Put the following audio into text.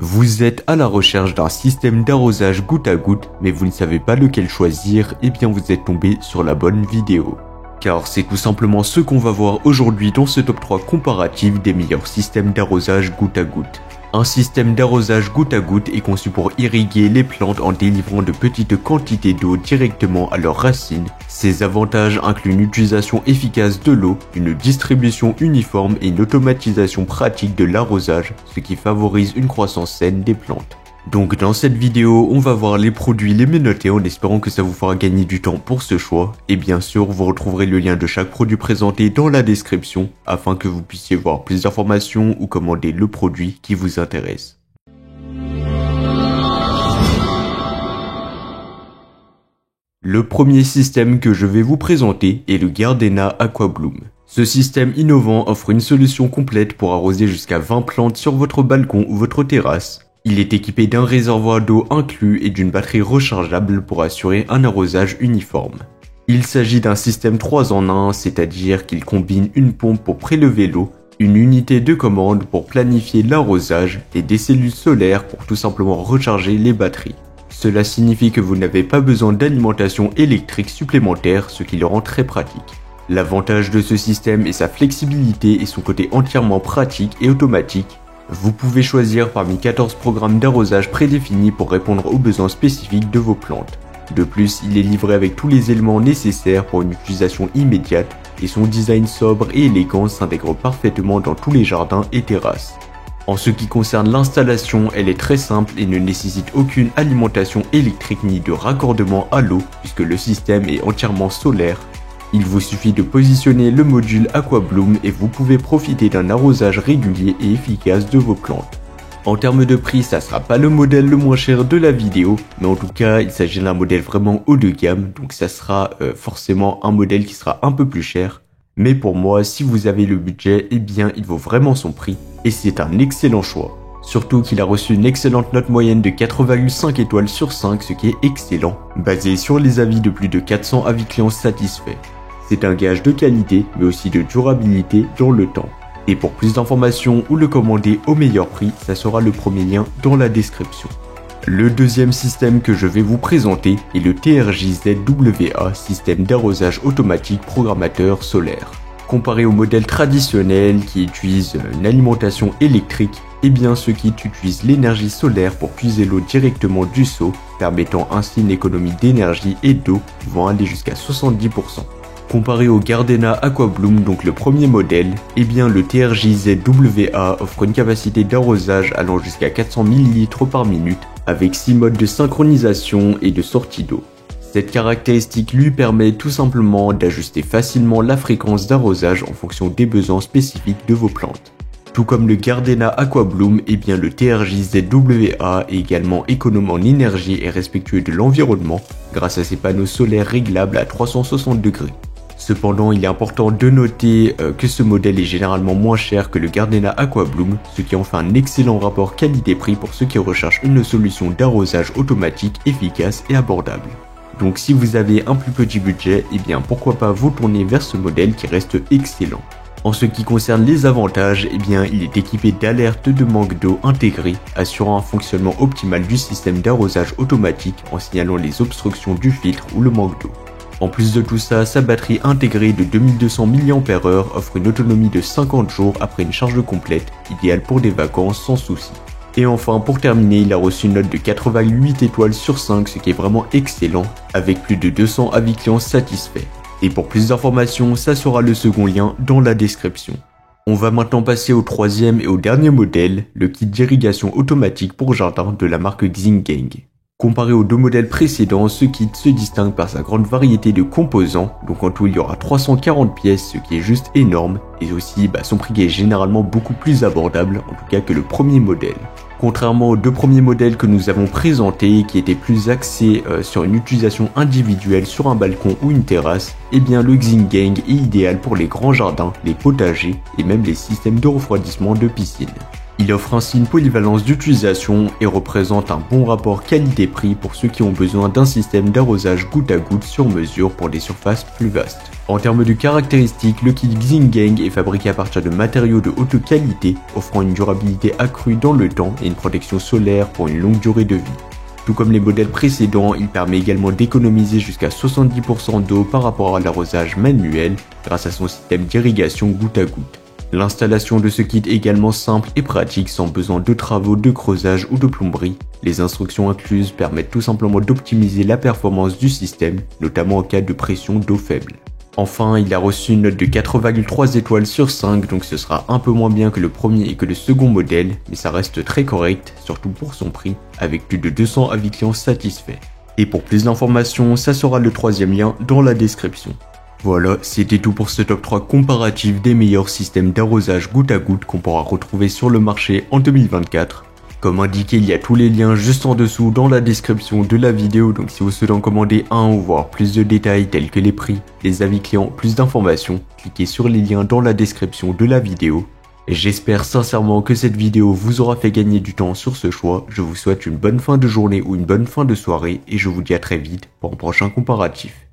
Vous êtes à la recherche d'un système d'arrosage goutte à goutte, mais vous ne savez pas lequel choisir, et bien vous êtes tombé sur la bonne vidéo. Car c'est tout simplement ce qu'on va voir aujourd'hui dans ce top 3 comparatif des meilleurs systèmes d'arrosage goutte à goutte. Un système d'arrosage goutte à goutte est conçu pour irriguer les plantes en délivrant de petites quantités d'eau directement à leurs racines. Ses avantages incluent une utilisation efficace de l'eau, une distribution uniforme et une automatisation pratique de l'arrosage, ce qui favorise une croissance saine des plantes. Donc dans cette vidéo, on va voir les produits les mieux notés en espérant que ça vous fera gagner du temps pour ce choix. Et bien sûr, vous retrouverez le lien de chaque produit présenté dans la description afin que vous puissiez voir plus d'informations ou commander le produit qui vous intéresse. Le premier système que je vais vous présenter est le Gardena Aquabloom. Ce système innovant offre une solution complète pour arroser jusqu'à 20 plantes sur votre balcon ou votre terrasse. Il est équipé d'un réservoir d'eau inclus et d'une batterie rechargeable pour assurer un arrosage uniforme. Il s'agit d'un système 3 en 1, c'est-à-dire qu'il combine une pompe pour prélever l'eau, une unité de commande pour planifier l'arrosage et des cellules solaires pour tout simplement recharger les batteries. Cela signifie que vous n'avez pas besoin d'alimentation électrique supplémentaire, ce qui le rend très pratique. L'avantage de ce système est sa flexibilité et son côté entièrement pratique et automatique. Vous pouvez choisir parmi 14 programmes d'arrosage prédéfinis pour répondre aux besoins spécifiques de vos plantes. De plus, il est livré avec tous les éléments nécessaires pour une utilisation immédiate et son design sobre et élégant s'intègre parfaitement dans tous les jardins et terrasses. En ce qui concerne l'installation, elle est très simple et ne nécessite aucune alimentation électrique ni de raccordement à l'eau puisque le système est entièrement solaire. Il vous suffit de positionner le module Aquabloom et vous pouvez profiter d'un arrosage régulier et efficace de vos plantes. En termes de prix, ça sera pas le modèle le moins cher de la vidéo, mais en tout cas, il s'agit d'un modèle vraiment haut de gamme, donc ça sera forcément un modèle qui sera un peu plus cher. Mais pour moi, si vous avez le budget, eh bien il vaut vraiment son prix, et c'est un excellent choix. Surtout qu'il a reçu une excellente note moyenne de 4,5 étoiles sur 5, ce qui est excellent, basé sur les avis de plus de 400 avis clients satisfaits. C'est un gage de qualité, mais aussi de durabilité dans le temps. Et pour plus d'informations ou le commander au meilleur prix, ça sera le premier lien dans la description. Le deuxième système que je vais vous présenter est le TRJ-ZWA, système d'arrosage automatique programmateur solaire. Comparé au modèle traditionnel qui utilise une alimentation électrique, eh bien ce kit utilise l'énergie solaire pour puiser l'eau directement du seau, permettant ainsi une économie d'énergie et d'eau pouvant aller jusqu'à 70%. Comparé au Gardena Aquabloom, donc le premier modèle, eh bien le TRJ-ZWA offre une capacité d'arrosage allant jusqu'à 400 ml par minute avec 6 modes de synchronisation et de sortie d'eau. Cette caractéristique lui permet tout simplement d'ajuster facilement la fréquence d'arrosage en fonction des besoins spécifiques de vos plantes. Tout comme le Gardena Aquabloom, eh bien le TRJ-ZWA est également économe en énergie et respectueux de l'environnement grâce à ses panneaux solaires réglables à 360 degrés. Cependant, il est important de noter que ce modèle est généralement moins cher que le Gardena Aquabloom, ce qui en fait un excellent rapport qualité-prix pour ceux qui recherchent une solution d'arrosage automatique efficace et abordable. Donc si vous avez un plus petit budget, eh bien pourquoi pas vous tourner vers ce modèle qui reste excellent. En ce qui concerne les avantages, eh bien il est équipé d'alertes de manque d'eau intégrées, assurant un fonctionnement optimal du système d'arrosage automatique en signalant les obstructions du filtre ou le manque d'eau. En plus de tout ça, sa batterie intégrée de 2200 mAh offre une autonomie de 50 jours après une charge complète, idéale pour des vacances sans souci. Et enfin, pour terminer, il a reçu une note de 4,8 étoiles sur 5, ce qui est vraiment excellent, avec plus de 200 avis clients satisfaits. Et pour plus d'informations, ça sera le second lien dans la description. On va maintenant passer au troisième et au dernier modèle, le kit d'irrigation automatique pour jardin de la marque Xingeng. Comparé aux deux modèles précédents, ce kit se distingue par sa grande variété de composants, donc en tout il y aura 340 pièces, ce qui est juste énorme, et aussi son prix est généralement beaucoup plus abordable, en tout cas que le premier modèle. Contrairement aux deux premiers modèles que nous avons présentés, qui étaient plus axés sur une utilisation individuelle sur un balcon ou une terrasse, eh bien le Xingeng est idéal pour les grands jardins, les potagers et même les systèmes de refroidissement de piscine. Il offre ainsi une polyvalence d'utilisation et représente un bon rapport qualité-prix pour ceux qui ont besoin d'un système d'arrosage goutte à goutte sur mesure pour des surfaces plus vastes. En termes de caractéristiques, le kit Xingeng est fabriqué à partir de matériaux de haute qualité, offrant une durabilité accrue dans le temps et une protection solaire pour une longue durée de vie. Tout comme les modèles précédents, il permet également d'économiser jusqu'à 70% d'eau par rapport à l'arrosage manuel grâce à son système d'irrigation goutte à goutte. L'installation de ce kit est également simple et pratique sans besoin de travaux de creusage ou de plomberie. Les instructions incluses permettent tout simplement d'optimiser la performance du système, notamment en cas de pression d'eau faible. Enfin, il a reçu une note de 4,3 étoiles sur 5, donc ce sera un peu moins bien que le premier et que le second modèle, mais ça reste très correct, surtout pour son prix, avec plus de 200 avis clients satisfaits. Et pour plus d'informations, ça sera le troisième lien dans la description. Voilà, c'était tout pour ce top 3 comparatif des meilleurs systèmes d'arrosage goutte à goutte qu'on pourra retrouver sur le marché en 2024. Comme indiqué, il y a tous les liens juste en dessous dans la description de la vidéo, donc si vous souhaitez en commander un ou voir plus de détails tels que les prix, les avis clients, plus d'informations, cliquez sur les liens dans la description de la vidéo. Et j'espère sincèrement que cette vidéo vous aura fait gagner du temps sur ce choix. Je vous souhaite une bonne fin de journée ou une bonne fin de soirée et je vous dis à très vite pour un prochain comparatif.